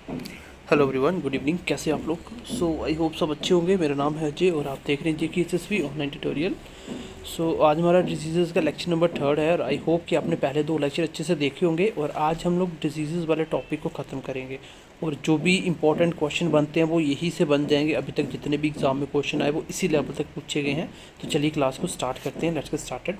Hello everyone, good evening. कैसे हैं आप लोग? आई होप सब अच्छे होंगे। मेरा नाम है अजय और आप देख रहे हैं JKSSV ऑनलाइन ट्यूटोरियल। आज हमारा डिजीज़ का लेक्चर नंबर 3 है और आई होप कि आपने पहले 2 लेक्चर अच्छे से देखे होंगे। और आज हम लोग डिजीज़ वाले टॉपिक को ख़त्म करेंगे और जो भी इंपॉर्टेंट क्वेश्चन बनते हैं वो यही से बन जाएंगे। अभी तक जितने भी एग्ज़ाम में क्वेश्चन आए वो इसी लेवल तक पूछे गए हैं। तो चलिए क्लास को स्टार्ट करते हैं। Let's get started.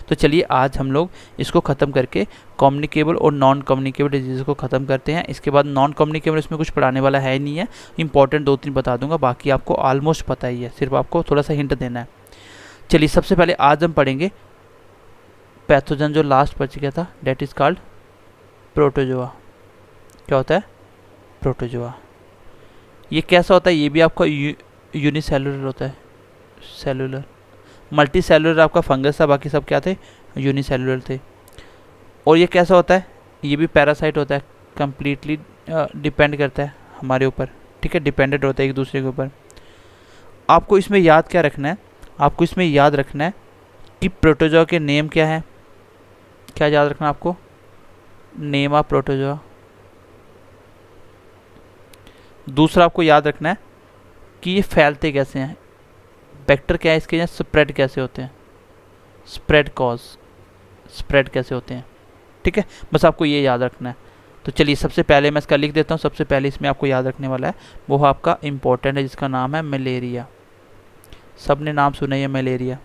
तो चलिए आज हम लोग इसको ख़त्म करके कम्युनिकेबल और नॉन कम्युनिकेबल डिजीज़ को ख़त्म करते हैं। इसके बाद नॉन कम्युनिकेबल इसमें कुछ पढ़ाने वाला है नहीं है, इंपॉर्टेंट 2-3 बता दूंगा, बाकी आपको ऑलमोस्ट पता ही है, सिर्फ आपको थोड़ा सा हिंट देना है। चलिए सबसे पहले आज हम पढ़ेंगे पैथोजन, जो लास्ट बच गया था, डेट इज़ कॉल्ड प्रोटोजोआ। क्या होता है? प्रोटोजोआ। ये कैसा होता है? ये भी आपका यूनिसेलुलर होता है, सेलुलर। मल्टी सेलुलर आपका फंगस था, बाकी सब क्या थे? यूनिसेलुलर थे। और ये कैसा होता है? ये भी पैरासाइट होता है, कम्प्लीटली डिपेंड करता है हमारे ऊपर, ठीक है, डिपेंडेंट होता है एक दूसरे के ऊपर। आपको इसमें याद क्या रखना है? आपको इसमें याद रखना है कि प्रोटोजोआ के नेम क्या है। क्या याद रखना है आपको? Name of protozoa. दूसरा आपको याद रखना है कि ये फैलते कैसे हैं, वेक्टर क्या है इसके, या स्प्रेड कैसे होते हैं, स्प्रेड कॉज, स्प्रेड कैसे होते हैं, ठीक है, बस आपको ये याद रखना है। तो चलिए सबसे पहले मैं इसका लिख देता हूँ। सबसे पहले इसमें आपको याद रखने वाला है वो आपका इम्पोर्टेंट है, जिसका नाम है मलेरिया। सब ने नाम सुना है मलेरिया।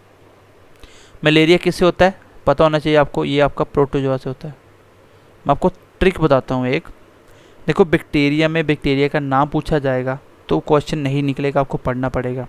मलेरिया किससे होता है पता होना चाहिए आपको, ये आपका प्रोटोजोआ से होता है। मैं आपको ट्रिक बताता हूँ एक। देखो, बैक्टीरिया में बैक्टीरिया का नाम पूछा जाएगा तो क्वेश्चन नहीं निकलेगा, आपको पढ़ना पड़ेगा।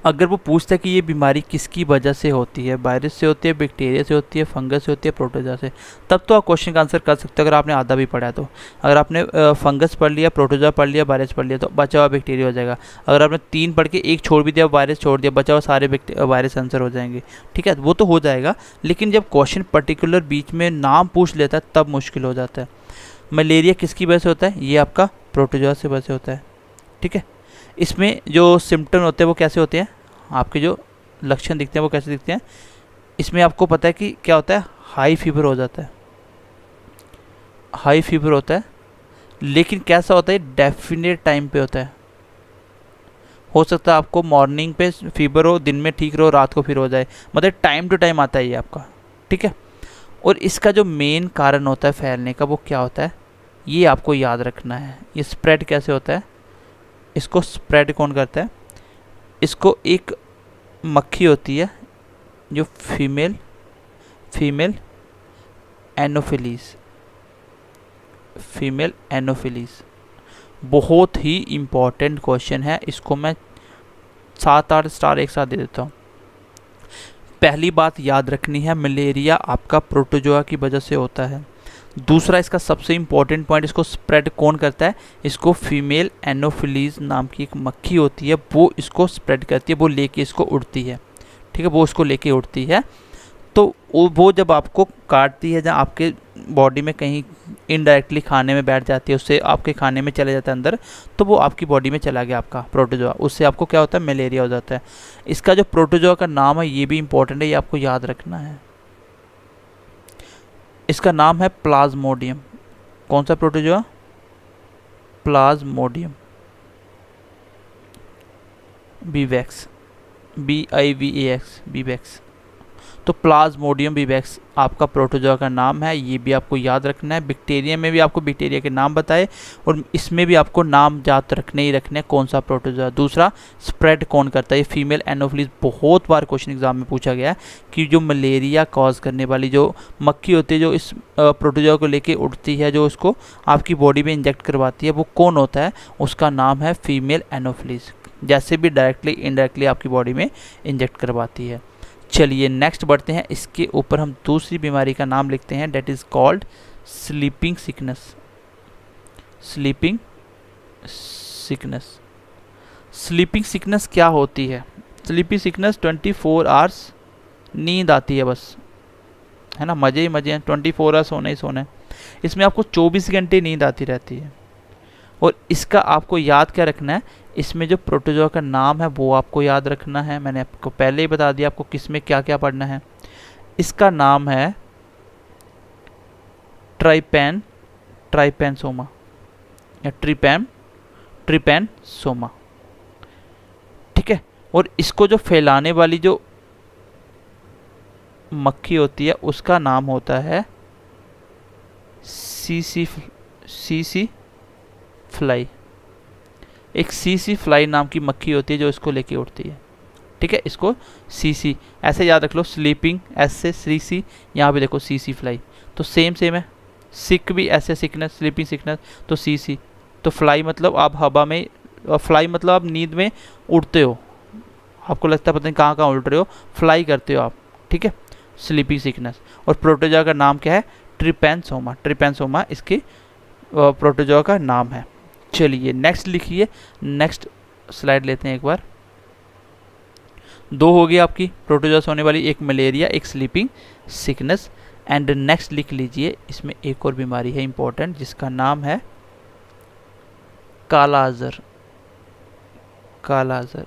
अगर वो पूछता है कि ये बीमारी किसकी वजह से होती है, वायरस से होती है, बैक्टीरिया से होती है, फंगस से होती है, प्रोटोजोआ से, तब तो आप क्वेश्चन का आंसर कर सकते हो अगर आपने आधा भी पढ़ा है तो। अगर आपने फंगस पढ़ लिया, प्रोटोजोआ पढ़ लिया, वायरस पढ़ लिया, तो बचा हुआ बैक्टीरिया हो जाएगा। अगर आपने 3 पढ़ के एक छोड़ भी दिया, वायरस छोड़ दिया, बचा हुआ सारे वायरस आंसर हो जाएंगे, ठीक है, वो तो हो जाएगा। लेकिन जब क्वेश्चन पर्टिकुलर बीच में नाम पूछ लेता है तब मुश्किल हो जाता है। मलेरिया किसकी वजह से होता है? ये आपका प्रोटोजोआ से वजह से होता है, ठीक है। इसमें जो सिम्टम होते हैं वो कैसे होते हैं, आपके जो लक्षण दिखते हैं वो कैसे दिखते हैं? इसमें आपको पता है कि क्या होता है? हाई फीवर हो जाता है, हाई फीवर होता है। लेकिन कैसा होता है? डेफिनेट टाइम पे होता है। हो सकता है आपको मॉर्निंग पे फीवर हो, दिन में ठीक रहो, रात को फिर हो जाए, मतलब टाइम टू टाइम आता है ये आपका, ठीक है। और इसका जो मेन कारण होता है फैलने का वो क्या होता है, ये आपको याद रखना है। ये स्प्रेड कैसे होता है? इसको स्प्रेड कौन करता है? इसको एक मक्खी होती है जो फीमेल एनोफिलीज, फीमेल एनोफिलीज। बहुत ही इम्पॉर्टेंट क्वेश्चन है, इसको मैं 7-8 स्टार एक साथ दे देता हूँ। पहली बात याद रखनी है, मलेरिया आपका प्रोटोजोआ की वजह से होता है। दूसरा, इसका सबसे इम्पॉर्टेंट पॉइंट, इसको स्प्रेड कौन करता है? इसको फीमेल एनोफिलीज नाम की एक मक्खी होती है, वो इसको स्प्रेड करती है, वो लेके इसको उड़ती है, ठीक है, वो इसको लेके उड़ती है। तो वो जब आपको काटती है, जहाँ आपके बॉडी में कहीं इनडायरेक्टली खाने में बैठ जाती है, उससे आपके खाने में चले जाता है अंदर, तो वो आपकी बॉडी में चला गया आपका प्रोटोजोआ, उससे आपको क्या होता है? मलेरिया हो जाता है। इसका जो प्रोटोजोआ का नाम है ये भी इंपॉर्टेंट है, ये आपको याद रखना है। इसका नाम है प्लाज्मोडियम। कौन सा protozoa? Plasmodium beeswax, BIVAX, beeswax. तो प्लाज्मोडियम बीवैक्स आपका प्रोटोजोआ का नाम है, ये भी आपको याद रखना है। बैक्टीरिया में भी आपको बैक्टीरिया के नाम बताए और इसमें भी आपको नाम याद रखने ही रखने कौन सा प्रोटोजोआ। दूसरा, स्प्रेड कौन करता है? ये फीमेल एनोफिलीज। बहुत बार क्वेश्चन एग्जाम में पूछा गया है कि जो मलेरिया कॉज करने वाली जो मक्खी होती है, जो इस प्रोटोजोआ को लेके उड़ती है, जो उसको आपकी बॉडी में इंजेक्ट करवाती है, वो कौन होता है? उसका नाम है फीमेल एनोफिलीज। जैसे भी डायरेक्टली इनडायरेक्टली आपकी बॉडी में इंजेक्ट करवाती है। चलिए नेक्स्ट बढ़ते हैं। इसके ऊपर हम दूसरी बीमारी का नाम लिखते हैं, that is called sleeping sickness. Sleeping sickness. Sleeping sickness क्या होती है? स्लीपिंग सिकनेस 24 आवर्स नींद आती है बस, है ना, मज़े ही मज़े हैं, 24 आवर्स सोना ही सोना है। इसमें आपको 24 घंटे नींद आती रहती है। और इसका आपको याद क्या रखना है? इसमें जो प्रोटोजोआ का नाम है वो आपको याद रखना है। मैंने आपको पहले ही बता दिया आपको किस में क्या क्या पढ़ना है। इसका नाम है ट्राइपेन ट्राइपेनसोमा या ट्रिपैनसोमा, ठीक है। और इसको जो फैलाने वाली जो मक्खी होती है उसका नाम होता है सीसी फ्लाई। एक सीसी फ्लाई नाम की मक्खी होती है जो इसको लेके उड़ती है, ठीक है। इसको सीसी ऐसे याद रख लो, स्लीपिंग एस से सीसी, यहाँ पे देखो सीसी फ्लाई, तो सेम है। सिक भी ऐसे सिकनेस, स्लीपिंग सिकनेस, तो सीसी। तो फ्लाई मतलब आप हवा में, फ्लाई मतलब आप नींद में उड़ते हो, आपको लगता है पता नहीं कहाँ कहाँ उड़ रहे हो, फ्लाई करते हो आप, ठीक है। Sleeping sickness. और प्रोटोजोआ का नाम क्या है? ट्रिपैनसोमा। ट्रिपैनसोमा इसके प्रोटोजोआ का नाम है। चलिए नेक्स्ट लिखिए, नेक्स्ट स्लाइड लेते हैं एक बार। दो हो गई आपकी प्रोटोजोआ से होने वाली, एक मलेरिया, एक स्लीपिंग सिकनेस। एंड नेक्स्ट लिख लीजिए, इसमें एक और बीमारी है इंपॉर्टेंट जिसका नाम है काला अजहर। काला अजहर।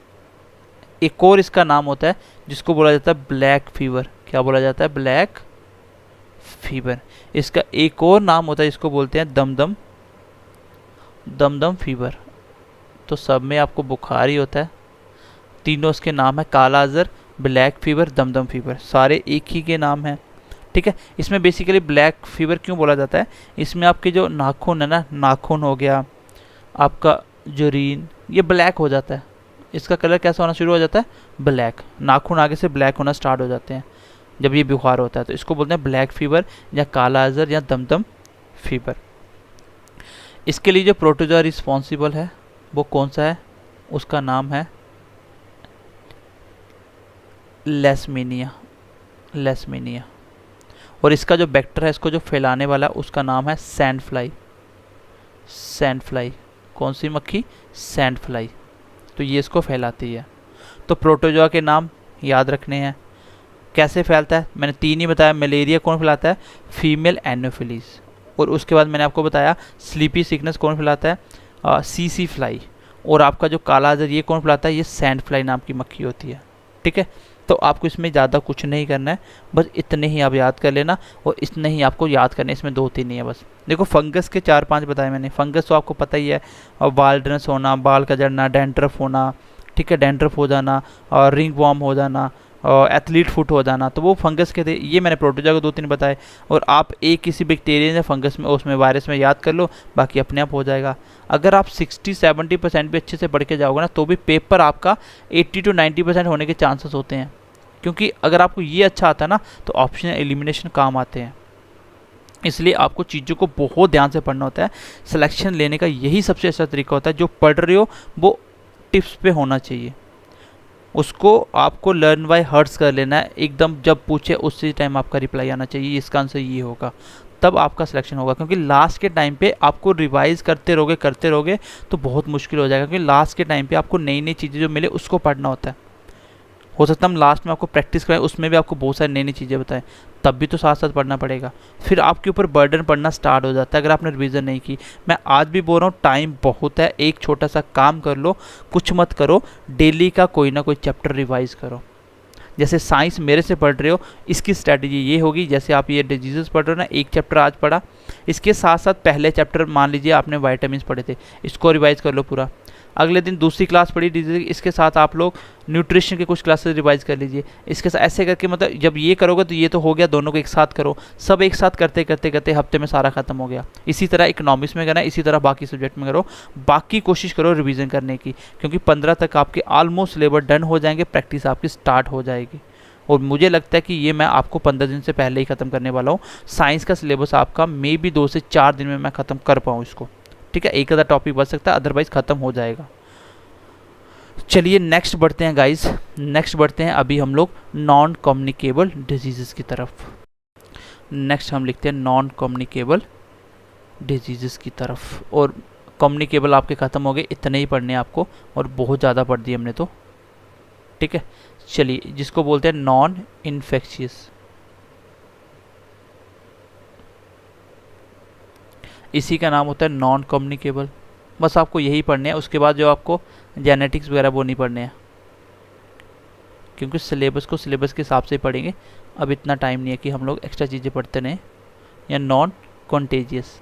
एक और इसका नाम होता है जिसको बोला जाता है ब्लैक फीवर। क्या बोला जाता है? Black fever. इसका एक और नाम होता है जिसको बोलते हैं दमदम फीवर। तो सब में आपको बुखार ही होता है। तीनों इसके नाम है, kala azar, black fever, Dumdum fever, सारे एक ही के नाम हैं, ठीक है। इसमें बेसिकली ब्लैक फीवर क्यों बोला जाता है? इसमें आपके जो नाखून है ना, नाखून हो गया आपका, यूरिन, ये ब्लैक हो जाता है। इसका कलर कैसा होना शुरू हो जाता है? ब्लैक। नाखून आगे से ब्लैक होना स्टार्ट हो जाते हैं जब ये बुखार होता है, तो इसको बोलते हैं ब्लैक फीवर या काला अजहर या दमदम फीवर। इसके लिए जो प्रोटोजोआ रिस्पॉन्सिबल है वो कौन सा है? उसका नाम है लेशमेनिया। और इसका जो वेक्टर है, इसको जो फैलाने वाला, उसका नाम है सैंड फ्लाई। कौन सी मक्खी? Sand fly. तो ये इसको फैलाती है। तो प्रोटोजोआ के नाम याद रखने हैं। कैसे फैलता है? मैंने तीन ही बताया। मलेरिया कौन फैलाता है? Female anopheles. और उसके बाद मैंने आपको बताया स्लीपी सिकनेस कौन फैलाता है? CC fly. और आपका जो काला अजहर ये कौन फैलाता है? ये सैंड फ्लाई नाम की मक्खी होती है, ठीक है। तो आपको इसमें ज़्यादा कुछ नहीं करना है, बस इतने ही आप याद कर लेना और इतने ही आपको याद करने, इसमें दो तीन ही है बस। देखो फंगस के 4-5 बताए मैंने। फंगस तो आपको पता ही है, और बाल्डनेस होना, बाल का झड़ना, डैंड्रफ होना, ठीक है, डैंड्रफ हो जाना, और रिंग वॉर्म हो जाना, और एथलीट फुट हो जाना, तो वो फंगस के थे। ये मैंने प्रोटोजोआ को 2-3 बताए। और आप एक किसी बैक्टीरिया या फंगस में, उसमें वायरस में याद कर लो, बाकी अपने आप हो जाएगा। अगर आप 60-70% भी अच्छे से पढ़ के जाओगे ना, तो भी पेपर आपका 80-90% होने के चांसेस होते हैं। क्योंकि अगर आपको ये अच्छा आता है ना, तो ऑप्शन एलिमिनेशन काम आते हैं। इसलिए आपको चीज़ों को बहुत ध्यान से पढ़ना होता है। सिलेक्शन लेने का यही सबसे अच्छा तरीका होता है। जो पढ़ रहे हो वो टिप्स पे होना चाहिए, उसको आपको लर्न बाय हर्ट्स कर लेना है। एकदम जब पूछे उसी टाइम आपका रिप्लाई आना चाहिए, इसका आंसर ये होगा, तब आपका सिलेक्शन होगा। क्योंकि लास्ट के टाइम पे आपको रिवाइज करते रहोगे तो बहुत मुश्किल हो जाएगा। क्योंकि लास्ट के टाइम पे आपको नई नई चीज़ें जो मिले उसको पढ़ना होता है। हो सकता है हम लास्ट में आपको प्रैक्टिस कराएं, उसमें भी आपको बहुत सारी नई नई चीज़ें बताएं, तब भी तो साथ साथ पढ़ना पड़ेगा। फिर आपके ऊपर बर्डन पड़ना स्टार्ट हो जाता है अगर आपने रिवीजन नहीं की। मैं आज भी बोल रहा हूँ, टाइम बहुत है, एक छोटा सा काम कर लो, कुछ मत करो, डेली का कोई ना कोई चैप्टर रिवाइज करो। जैसे साइंस मेरे से पढ़ रहे हो, इसकी स्ट्रैटेजी ये होगी, जैसे आप ये डिजीजेस पढ़ रहे हो ना, एक चैप्टर आज पढ़ा, इसके साथ साथ पहले चैप्टर मान लीजिए आपने वाइटामिन पढ़े थे, इसको रिवाइज कर लो पूरा। अगले दिन दूसरी क्लास पढ़ी डिजीज, इसके साथ आप लोग न्यूट्रिशन के कुछ क्लासेस रिवाइज कर लीजिए। इसके साथ ऐसे करके, मतलब जब ये करोगे तो ये तो हो गया, दोनों को एक साथ करो। सब एक साथ करते करते करते हफ्ते में सारा खत्म हो गया। इसी तरह इकोनॉमिक्स में करना है, इसी तरह बाकी सब्जेक्ट में करो। बाकी कोशिश करो रिवीजन करने की, क्योंकि 15 तक आपके ऑलमोस्ट सिलेबस डन हो जाएंगे, प्रैक्टिस आपकी स्टार्ट हो जाएगी। और मुझे लगता है कि ये मैं आपको 15 दिन से पहले ही ख़त्म करने वाला हूँ। साइंस का सिलेबस आपका मे बी 2 से 4 दिन में मैं ख़त्म कर पाऊँ इसको, ठीक है। एक आधा टॉपिक बच सकता है, अदरवाइज ख़त्म हो जाएगा। चलिए नेक्स्ट बढ़ते हैं गाइस, नेक्स्ट बढ़ते हैं अभी हम लोग नॉन कम्युनिकेबल डिजीज़ की तरफ। नेक्स्ट हम लिखते हैं नॉन कम्युनिकेबल डिजीज़ की तरफ। और कम्युनिकेबल आपके ख़त्म हो गए, इतने ही पढ़ने आपको, और बहुत ज़्यादा पढ़ दिए हमने तो, ठीक है। चलिए जिसको बोलते हैं नॉन इन्फेक्शियस, इसी का नाम होता है नॉन कम्युनिकेबल। बस आपको यही पढ़ने हैं। उसके बाद जो आपको जेनेटिक्स वगैरह वो नहीं पढ़ने हैं, क्योंकि सिलेबस को सिलेबस के हिसाब से ही पढ़ेंगे। अब इतना टाइम नहीं है कि हम लोग एक्स्ट्रा चीज़ें पढ़ते रहें। या नॉन कॉन्टेजियस,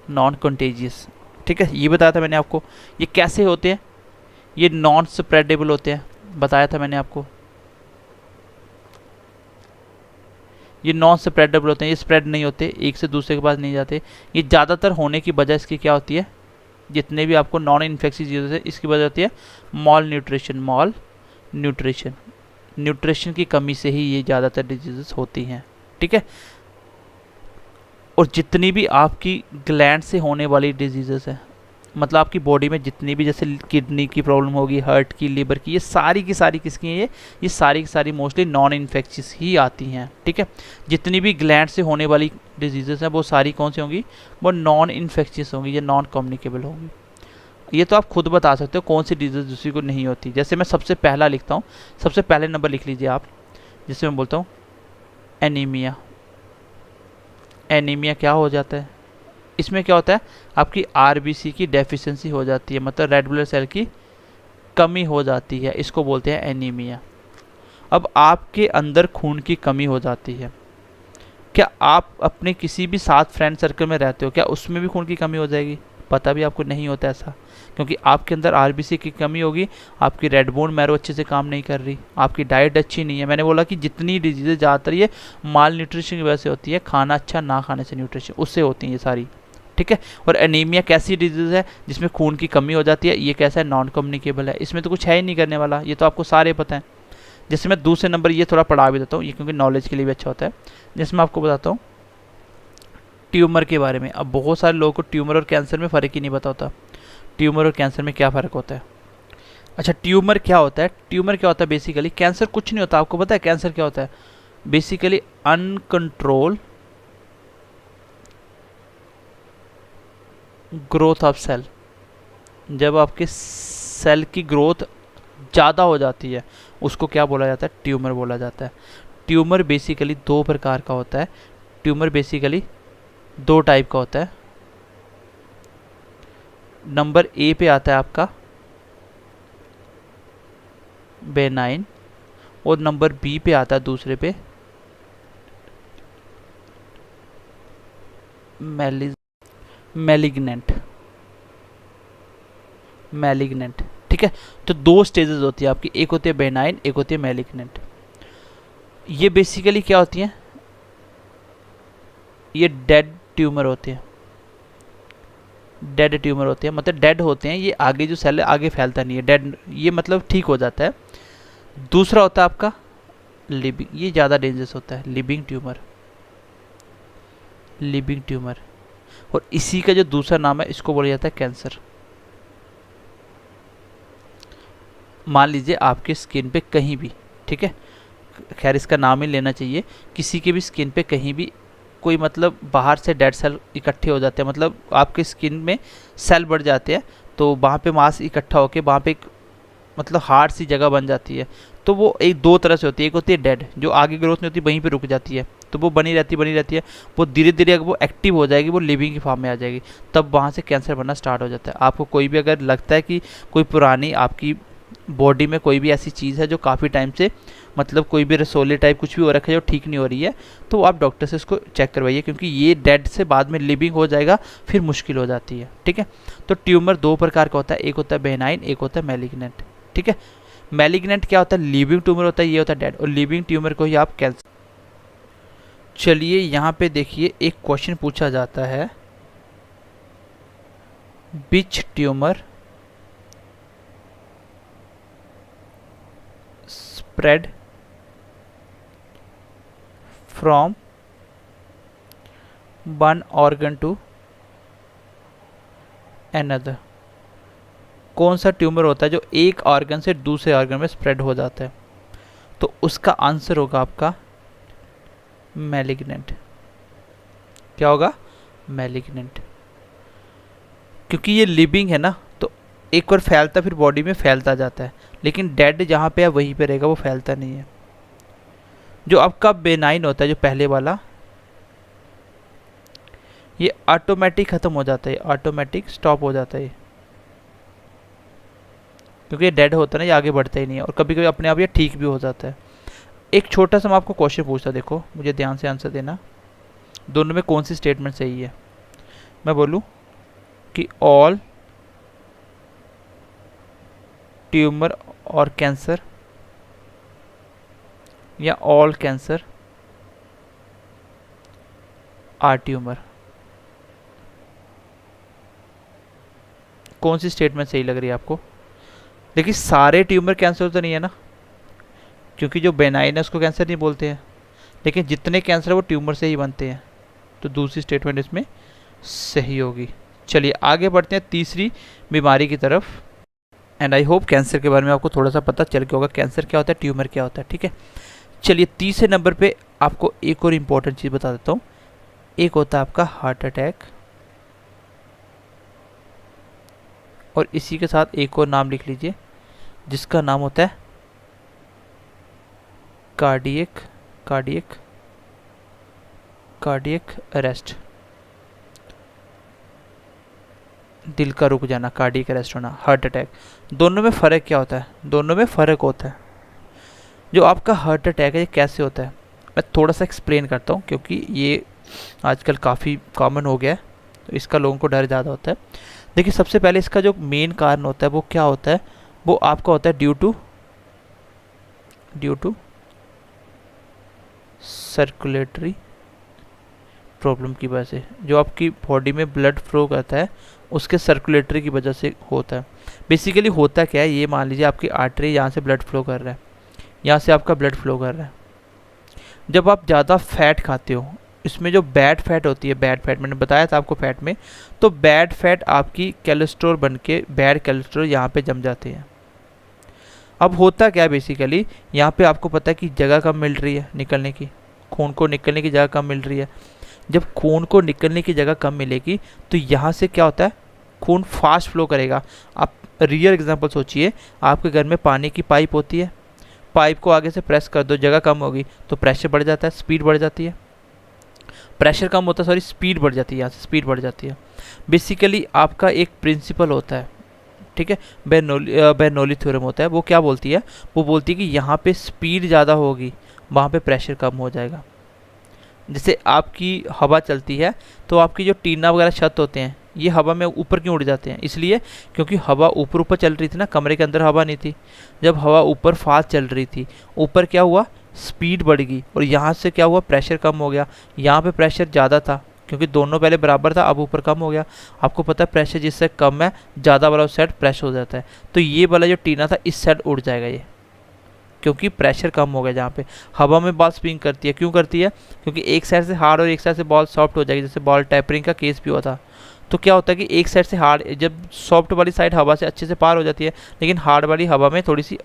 नॉन कंटेजियस। ठीक है, ये बताया था मैंने आपको। ये कैसे होते हैं? ये नॉन स्प्रेडेबल होते हैं, बताया था मैंने आपको। ये नॉन स्प्रेडेबल होते हैं, ये स्प्रेड नहीं होते, एक से दूसरे के पास नहीं जाते। ये ज़्यादातर होने की वजह इसकी क्या होती है? जितने भी आपको नॉन इन्फेक्शियस डिजीज है, इसकी वजह होती है मॉल न्यूट्रिशन। न्यूट्रिशन की कमी से ही ये ज़्यादातर डिजीज़ होती हैं। ठीक है, और जितनी भी आपकी ग्लैंड से होने वाली डिजीज़ है, मतलब आपकी बॉडी में जितनी भी, जैसे किडनी की प्रॉब्लम होगी, हार्ट की, लिवर की, ये सारी की सारी किसकी हैं? ये सारी की सारी मोस्टली नॉन इन्फेक्शियस ही आती हैं। ठीक है, जितनी भी ग्लैंड से होने वाली डिजीज़ हैं वो सारी कौन सी होंगी? वो नॉन इन्फेक्शियस होंगी, ये नॉन कम्युनिकेबल होंगी। ये तो आप खुद बता सकते हो कौन सी डिजीज़ दूसरी को नहीं होती। जैसे मैं सबसे पहला लिखता हूँ, सबसे पहले नंबर लिख लीजिए आप, जिससे मैं बोलता हूँ एनीमिया। एनीमिया क्या हो जाता है? इसमें क्या होता है? आपकी आरबीसी की डेफिशिएंसी हो जाती है, मतलब रेड ब्लड सेल की कमी हो जाती है, इसको बोलते हैं एनीमिया। अब आपके अंदर खून की कमी हो जाती है। क्या आप अपने किसी भी साथ फ्रेंड सर्कल में रहते हो, क्या उसमें भी खून की कमी हो जाएगी? पता भी आपको नहीं होता ऐसा, क्योंकि आपके अंदर आरबीसी की कमी होगी, आपकी रेड बोन मैरो अच्छे से काम नहीं कर रही, आपकी डाइट अच्छी नहीं है। मैंने बोला कि जितनी डिजीज़ें ज़्यादातर ये माल न्यूट्रिशन की वजह से होती है, खाना अच्छा ना खाने से, न्यूट्रिशन उससे होती हैं ये सारी। ठीक है, और एनीमिया कैसी डिजीज़ है? जिसमें खून की कमी हो जाती है। ये कैसा है? नॉन कम्युनिकेबल है, इसमें तो कुछ है ही नहीं करने वाला, ये तो आपको सारे पता है। जैसे मैं दूसरे नंबर ये थोड़ा पढ़ा भी देता हूँ, ये क्योंकि नॉलेज के लिए भी अच्छा होता है। जैसे मैं आपको बताता हूँ ट्यूमर के बारे में। अब बहुत सारे लोगों को ट्यूमर और कैंसर में फ़र्क ही नहीं पता होता। ट्यूमर और कैंसर में क्या फ़र्क होता है? अच्छा, ट्यूमर क्या होता है? ट्यूमर क्या होता है बेसिकली? कैंसर कुछ नहीं होता, आपको पता है कैंसर क्या होता है? Basically uncontrol growth of cell. जब आपके सेल की ग्रोथ ज़्यादा हो जाती है, उसको क्या बोला जाता है? ट्यूमर बोला जाता है। ट्यूमर बेसिकली दो प्रकार का होता है। ट्यूमर बेसिकली दो टाइप का होता है। नंबर ए पे आता है आपका बेनाइन, और नंबर बी पे आता है दूसरे पे मैलिग्नेंट। ठीक है, तो दो स्टेजेस होती है आपकी, एक होती है बेनाइन, एक होती है मैलिग्नेंट। ये बेसिकली क्या होती हैं? ये डेड ट्यूमर होते हैं। डेड ट्यूमर होते हैं, मतलब डेड होते हैं, ये आगे जो सेल है आगे फैलता नहीं है, डेड, ये मतलब ठीक हो जाता है। दूसरा होता है आपका लिविंग, ये ज़्यादा डेंजरस होता है, लिविंग ट्यूमर। और इसी का जो दूसरा नाम है, इसको बोला जाता है कैंसर। मान लीजिए आपके स्किन पे कहीं भी, ठीक है, खैर इसका नाम ही लेना चाहिए, किसी के भी स्किन पे कहीं भी कोई मतलब बाहर से डेड सेल इकट्ठे हो जाते हैं, मतलब आपके स्किन में सेल बढ़ जाते हैं, तो वहाँ पे मांस इकट्ठा होकर वहाँ पे एक मतलब हार्ड सी जगह बन जाती है। तो वो एक दो तरह से होती है, एक होती है डेड, जो आगे ग्रोथ नहीं होती, वहीं पे रुक जाती है, तो वो बनी रहती है। वो धीरे धीरे अगर वो एक्टिव हो जाएगी, वो लिविंग की फॉर्म में आ जाएगी, तब वहाँ से कैंसर बनना स्टार्ट हो जाता है। आपको कोई भी अगर लगता है कि कोई पुरानी आपकी बॉडी में कोई भी ऐसी चीज़ है जो काफ़ी टाइम से, मतलब कोई भी रसोली टाइप कुछ भी हो रखा है जो ठीक नहीं हो रही है, तो आप डॉक्टर से इसको चेक करवाइए, क्योंकि ये डेड से बाद में लिविंग हो जाएगा, फिर मुश्किल हो जाती है। ठीक है, तो ट्यूमर दो प्रकार का होता है, एक होता है बेनाइन, एक होता है मैलिग्नेंट। ठीक है, मैलिग्नेंट क्या होता है? लिविंग ट्यूमर होता है, ये होता है डेड, और लिविंग ट्यूमर को ही आप कैंसर। चलिए यहाँ पे देखिए, एक क्वेश्चन पूछा जाता है, which tumour spread from one organ to another. कौन सा ट्यूमर होता है जो एक ऑर्गन से दूसरे ऑर्गन में स्प्रेड हो जाता है? तो उसका आंसर होगा आपका मैलिग्नेंट। क्या होगा? मैलिग्नेंट, क्योंकि ये लिविंग है ना, तो एक बार फैलता फिर बॉडी में फैलता जाता है, लेकिन डेड जहाँ पे है वहीं पे रहेगा, वो फैलता नहीं है। जो आपका बेनाइन होता है, जो पहले वाला, ये ऑटोमेटिक ख़त्म हो जाता है, ऑटोमेटिक स्टॉप हो जाता है, क्योंकि ये डेड होता है ना, ये आगे बढ़ता ही नहीं है, और कभी कभी अपने आप ये ठीक भी हो जाता है। एक छोटा सा मैं आपको क्वेश्चन पूछता, देखो मुझे ध्यान से आंसर देना, दोनों में कौन सी स्टेटमेंट सही है। मैं बोलूँ कि ऑल ट्यूमर और कैंसर या ऑल कैंसर आर ट्यूमर, कौन सी स्टेटमेंट सही लग रही है आपको? देखिए सारे ट्यूमर कैंसर तो नहीं है ना, क्योंकि जो बेनाइन है उसको कैंसर नहीं बोलते हैं, लेकिन जितने कैंसर है वो ट्यूमर से ही बनते हैं, तो दूसरी स्टेटमेंट इसमें सही होगी। चलिए आगे बढ़ते हैं तीसरी बीमारी की तरफ। एंड आई होप कैंसर के बारे में आपको थोड़ा सा पता चल गया होगा, कैंसर क्या होता है, ट्यूमर क्या होता है, ठीक है। चलिए तीसरे नंबर पे आपको एक और इम्पोर्टेंट चीज़ बता देता हूँ। एक होता है आपका हार्ट अटैक, और इसी के साथ एक और नाम लिख लीजिए जिसका नाम होता है कार्डियक कार्डियक कार्डियक अरेस्ट, दिल का रुक जाना, कार्डियक अरेस्ट होना, हार्ट अटैक। दोनों में फ़र्क क्या होता है? दोनों में फ़र्क होता है। जो आपका हार्ट अटैक है ये कैसे होता है, मैं थोड़ा सा एक्सप्लेन करता हूँ, क्योंकि ये आजकल काफ़ी कॉमन हो गया है, तो इसका लोगों को डर ज़्यादा होता है। देखिए सबसे पहले इसका जो मेन कारण होता है वो क्या होता है, वो आपका होता है ड्यू टू सर्कुलेटरी प्रॉब्लम की वजह से। जो आपकी बॉडी में ब्लड फ्लो करता है उसके सर्कुलेटरी की वजह से होता है। बेसिकली होता क्या है, ये मान लीजिए आपकी आर्टरी यहाँ से ब्लड फ्लो कर रहा है, यहाँ से आपका ब्लड फ्लो कर रहा है। जब आप ज़्यादा फैट खाते हो, इसमें जो बैड फैट होती है, बैड फैट मैंने बताया था आपको फैट में, तो बैड फैट आपकी कोलेस्ट्रॉल बन के बैड कोलेस्ट्रॉल यहाँ पे जम जाते हैं। अब होता क्या है बेसिकली, यहाँ पे आपको पता है कि जगह कम मिल रही है निकलने की, खून को निकलने की जगह कम मिल रही है। जब खून को निकलने की जगह कम मिलेगी तो यहाँ से क्या होता है, खून फास्ट फ्लो करेगा। आप रियल एग्जांपल सोचिए, आपके घर में पानी की पाइप होती है, पाइप को आगे से प्रेस कर दो, जगह कम होगी तो प्रेशर बढ़ जाता है, स्पीड बढ़ जाती है। प्रेशर कम होता है, सॉरी स्पीड बढ़ जाती है, यहाँ से स्पीड बढ़ जाती है। बेसिकली आपका एक प्रिंसिपल होता है, ठीक है, बर्नौली थ्योरम होता है। वो क्या बोलती है, वो बोलती है कि यहाँ पे स्पीड ज़्यादा होगी, वहाँ पे प्रेशर कम हो जाएगा। जैसे आपकी हवा चलती है तो आपकी जो टीना वगैरह छत होते हैं ये हवा में ऊपर क्यों उड़ जाते हैं, इसलिए क्योंकि हवा ऊपर ऊपर चल रही थी ना, कमरे के अंदर हवा नहीं थी। जब हवा ऊपर फास्ट चल रही थी, ऊपर क्या हुआ, स्पीड बढ़ गई, और यहाँ से क्या हुआ, प्रेशर कम हो गया। यहाँ पे प्रेशर ज़्यादा था क्योंकि दोनों पहले बराबर था, अब ऊपर कम हो गया। आपको पता है प्रेशर जिससे कम है, ज़्यादा वाला उस साइड प्रेस हो जाता है, तो ये वाला जो टीना था इस साइड उड़ जाएगा ये, क्योंकि प्रेशर कम हो गया। जहाँ पे हवा में बॉल स्पिन करती है, क्यों करती है, क्योंकि एक साइड से हार्ड और एक साइड से बॉल सॉफ्ट हो जाएगी। जैसे बॉल टैपरिंग का केस भी हुआ था, तो क्या होता है कि एक साइड से हार्ड, जब सॉफ्ट वाली साइड हवा से अच्छे से पार हो जाती है, लेकिन हार्ड वाली हवा में थोड़ी सी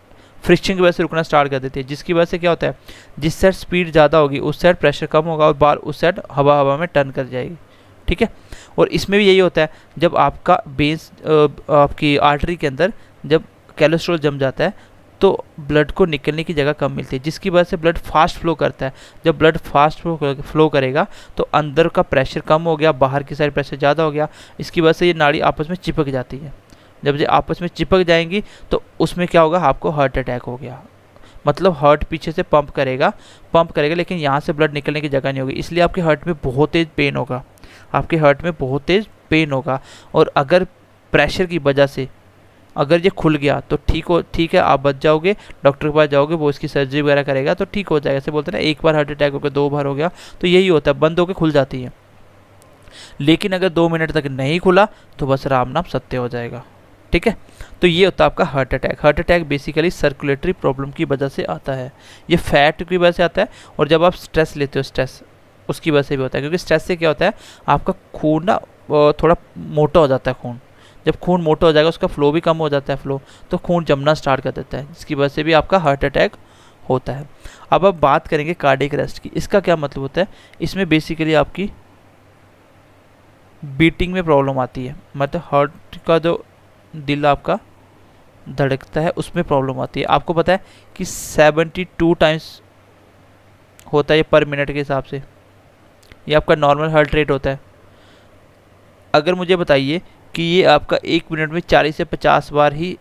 फ्रिक्शन की वजह से रुकना स्टार्ट कर देती है, जिसकी वजह से क्या होता है, जिस साइड स्पीड ज़्यादा होगी उस साइड प्रेशर कम होगा और बार उस साइड हवा हवा में टर्न कर जाएगी, ठीक है। और इसमें भी यही होता है, जब आपका बेस आपकी आर्टरी के अंदर जब कोलेस्ट्रॉल जम जाता है तो ब्लड को निकलने की जगह कम मिलती है, जिसकी वजह से ब्लड फास्ट फ्लो करता है। जब ब्लड फास्ट फ्लो करेगा तो अंदर का प्रेशर कम हो गया, बाहर की साइड प्रेशर ज़्यादा हो गया, इसकी वजह से ये नाड़ी आपस में चिपक जाती है। जब ये आपस में चिपक जाएंगी तो उसमें क्या होगा, आपको हार्ट अटैक हो गया। मतलब हार्ट पीछे से पंप करेगा लेकिन यहाँ से ब्लड निकलने की जगह नहीं होगी, इसलिए आपके हार्ट में बहुत तेज़ पेन होगा, आपके हार्ट में बहुत तेज़ पेन होगा। और अगर प्रेशर की वजह से अगर ये खुल गया तो ठीक है, आप बच जाओगे, डॉक्टर के पास जाओगे, वो इसकी सर्जरी वगैरह करेगा तो ठीक हो जाएगा। ऐसे बोलते हैं ना, एक बार हार्ट अटैक हो गया, 2 बार हो गया, तो यही होता है, बंद होकर खुल जाती है। लेकिन अगर 2 मिनट तक नहीं खुला तो बस राम नाम सत्य हो जाएगा, ठीक है। तो ये होता है आपका heart attack. Heart attack basically circulatory problem की वजह से आता है, ये फैट की वजह से आता है। और जब आप स्ट्रेस लेते हो, स्ट्रेस उसकी वजह से भी होता है, क्योंकि स्ट्रेस से क्या होता है, आपका खून ना थोड़ा मोटा हो जाता है। खून जब खून मोटा हो जाएगा उसका फ्लो भी कम हो जाता है, फ्लो तो खून जमना स्टार्ट कर देता है, जिसकी वजह से भी आपका हार्ट अटैक होता है। अब बात करेंगे कार्डियक अरेस्ट की। इसका क्या मतलब होता है, इसमें बेसिकली आपकी बीटिंग में प्रॉब्लम आती है, मतलब हार्ट का जो दिल आपका धड़कता है उसमें प्रॉब्लम आती है। आपको पता है कि 72 टाइम्स होता है ये पर मिनट के हिसाब से, ये आपका नॉर्मल हार्ट रेट होता है। अगर मुझे बताइए कि ये आपका 1 मिनट में 40 से 50 बार ही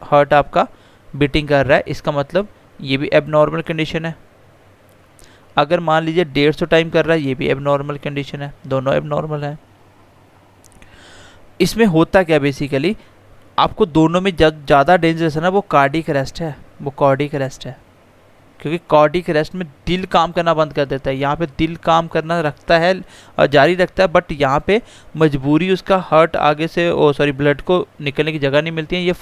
हार्ट आपका बीटिंग कर रहा है, इसका मतलब ये भी एबनॉर्मल कंडीशन है। अगर मान लीजिए 150 टाइम कर रहा है, ये भी एबनॉर्मल कंडीशन है, दोनों एबनॉर्मल हैं। इसमें होता क्या बेसिकली, आपको दोनों में ज़्यादा डेंजरस है ना वो कार्डिक अरेस्ट है, वो कार्डिक अरेस्ट है। क्योंकि कार्डिक अरेस्ट में दिल काम करना बंद कर देता है, यहाँ पे दिल काम करना रखता है और जारी रखता है, बट यहाँ पे मजबूरी उसका हार्ट आगे से ब्लड को निकलने की जगह नहीं मिलती है, ये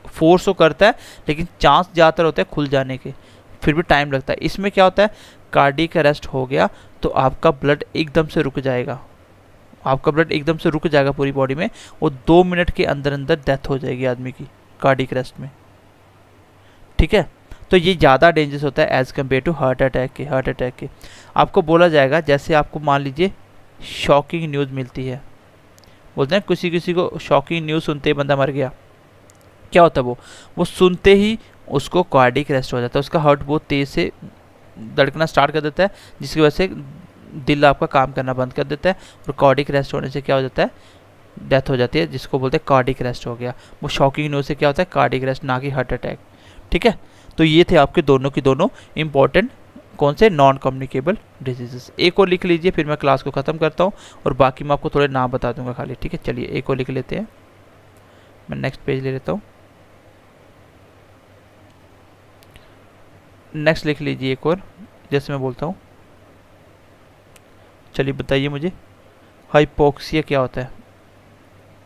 फोर्स तो करता है लेकिन चांस ज़्यादातर होता है खुल जाने के, फिर भी टाइम लगता है। इसमें क्या होता है, कार्डिक अरेस्ट हो गया तो आपका ब्लड एकदम से रुक जाएगा, आपका ब्लड एकदम से रुक जाएगा पूरी बॉडी में, और 2 मिनट के अंदर अंदर डेथ हो जाएगी आदमी की कार्डिक अरेस्ट में, ठीक है। तो ये ज़्यादा डेंजरस होता है as compare to heart attack के। आपको बोला जाएगा, जैसे आपको मान लीजिए शॉकिंग न्यूज़ मिलती है, बोलते हैं किसी को शॉकिंग न्यूज़ सुनते ही बंदा मर गया, क्या होता है वो सुनते ही उसको कार्डिक अरेस्ट हो जाता है, उसका हार्ट बहुत तेज़ से धड़कना स्टार्ट कर देता है, जिसकी वजह से दिल आपका काम करना बंद कर देता है, और कार्डिक अरेस्ट होने से क्या हो जाता है, डेथ हो जाती है, जिसको बोलते हैं कार्डिक अरेस्ट हो गया। वो शॉकिंग न्यूज़ से क्या होता है, कार्डिक अरेस्ट, ना कि हार्ट अटैक, ठीक है। तो ये थे आपके दोनों की दोनों इंपॉर्टेंट कौन से नॉन कम्युनिकेबल डिजीजेस। एक और लिख लीजिए, फिर मैं क्लास को ख़त्म करता हूँ और बाकी मैं आपको थोड़े नाम बता दूंगा खाली, ठीक है। चलिए एक और लिख लेते हैं, मैं नेक्स्ट पेज ले लेता हूँ। नेक्स्ट लिख लीजिए एक और, जैसे मैं बोलता हूँ। चलिए बताइए मुझे, हाइपोक्सिया क्या होता है,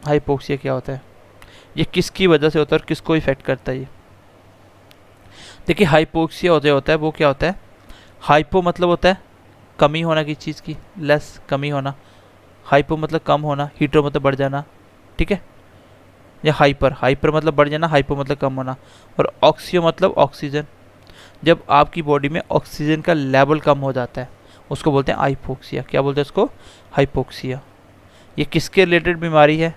हाइपोक्सिया क्या होता है, ये किसकी वजह से होता है और किसको इफेक्ट करता है ये। देखिए हाइपोक्सिया होता है वो क्या होता है, हाइपो मतलब होता है कमी होना की चीज़ की, लेस कमी होना, हाइपो मतलब कम होना, हीटो मतलब बढ़ जाना, ठीक है। या हाइपर मतलब बढ़ जाना, हाइपो मतलब कम होना, और ऑक्सियो मतलब ऑक्सीजन। जब आपकी बॉडी में ऑक्सीजन का लेवल कम हो जाता है उसको बोलते हैं हाइपोक्सिया। क्या बोलते हैं उसको, हाइपोक्सिया। ये किसके रिलेटेड बीमारी है,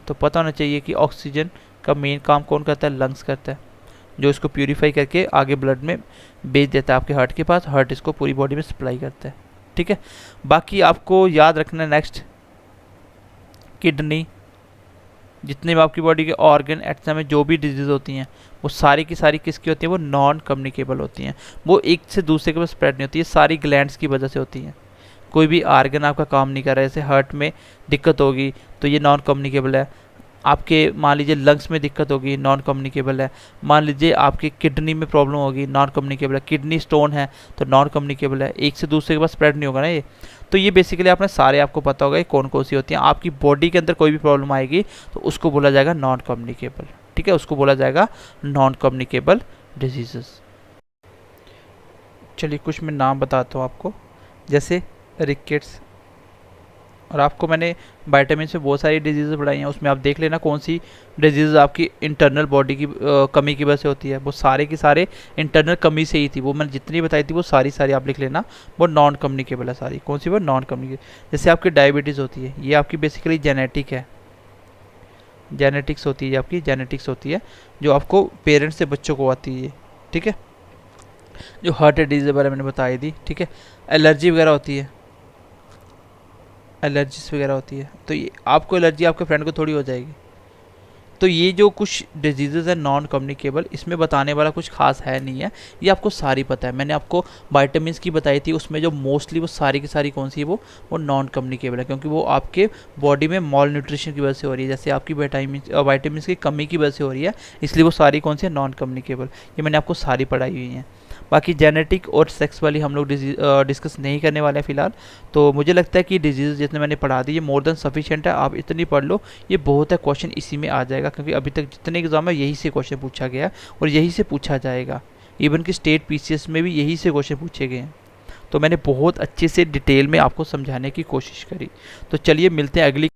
तो पता होना चाहिए कि ऑक्सीजन का मेन काम कौन करता है, लंग्स करता है, जो इसको प्यूरीफाई करके आगे ब्लड में भेज देता है आपके हार्ट के पास, हार्ट इसको पूरी बॉडी में सप्लाई करता है, ठीक है। बाकी आपको याद रखना है नेक्स्ट, किडनी, जितने भी आपकी बॉडी के ऑर्गन एटम में जो भी डिजीज़ होती हैं वो सारी की सारी किसकी होती हैं, वो नॉन कम्युनिकेबल होती हैं, वो एक से दूसरे के पास स्प्रेड नहीं होती है, सारी ग्लैंड्स की वजह से होती हैं। कोई भी आर्गन आपका काम नहीं कर रहा है, जैसे हार्ट में दिक्कत होगी तो ये नॉन कम्युनिकेबल है, आपके मान लीजिए लंग्स में दिक्कत होगी, नॉन कम्युनिकेबल है, मान लीजिए आपकी किडनी में प्रॉब्लम होगी, नॉन कम्युनिकेबल है, किडनी स्टोन है तो नॉन कम्युनिकेबल है, एक से दूसरे के पास स्प्रेड नहीं होगा ना ये। तो ये बेसिकली आपने सारे आपको पता होगा ये कौन कौन सी होती हैं। आपकी बॉडी के अंदर कोई भी प्रॉब्लम आएगी तो उसको बोला जाएगा नॉन कम्युनिकेबल, ठीक है, उसको बोला जाएगा नॉन कम्युनिकेबल डिजीजेस। चलिए कुछ मैं नाम बताता हूँ आपको, जैसे रिकेट्स, और आपको मैंने विटामिन से बहुत सारी डिजीज़ पढ़ाई हैं, उसमें आप देख लेना कौन सी डिजीज़ आपकी इंटरनल बॉडी की कमी की वजह से होती है। वो सारे की सारे इंटरनल कमी से ही थी, वो मैंने जितनी बताई थी वो सारी आप लिख लेना, वो नॉन कम्युनिकेबल है सारी। कौन सी, वो नॉन कम्युनिकेबल। जैसे आपकी डायबिटीज़ होती है, ये आपकी बेसिकली जेनेटिक है, जेनेटिक्स होती है, आपकी जेनेटिक्स होती है जो आपको पेरेंट्स से बच्चों को आती है, ठीक है। जो हार्ट डिजीज़ वगैरह मैंने बताई थी, ठीक है। एलर्जी वगैरह होती है, एलर्जीज वगैरह होती है, तो ये आपको एलर्जी आपके फ्रेंड को थोड़ी हो जाएगी। तो ये जो कुछ डिजीज़ेज़ है नॉन कम्युनिकेबल, इसमें बताने वाला कुछ खास है नहीं है, ये आपको सारी पता है। मैंने आपको वाइटामिन की बताई थी, उसमें जो मोस्टली वो सारी की सारी कौन सी है, वो नॉन कम्युनिकेबल है, क्योंकि वो आपके बॉडी में मॉल न्यूट्रिशन की वजह से हो रही है, जैसे आपकी वाइटामिन की कमी की वजह से हो रही है, इसलिए वो सारी कौन सी है, नॉन कम्युनिकेबल। ये मैंने आपको सारी पढ़ाई हुई हैं। बाकी जेनेटिक और सेक्स वाली हम लोग डिस्कस नहीं करने वाले हैं फ़िलहाल। तो मुझे लगता है कि डिजीज़ जितने मैंने पढ़ा दी ये मोर देन सफिशिएंट है, आप इतनी पढ़ लो, ये बहुत है, क्वेश्चन इसी में आ जाएगा, क्योंकि अभी तक जितने एग्जाम है यही से क्वेश्चन पूछा गया और यही से पूछा जाएगा। इवन कि स्टेट पीसीएस में भी यही से क्वेश्चन पूछे गए हैं। तो मैंने बहुत अच्छे से डिटेल में आपको समझाने की कोशिश करी। तो चलिए मिलते हैं अगली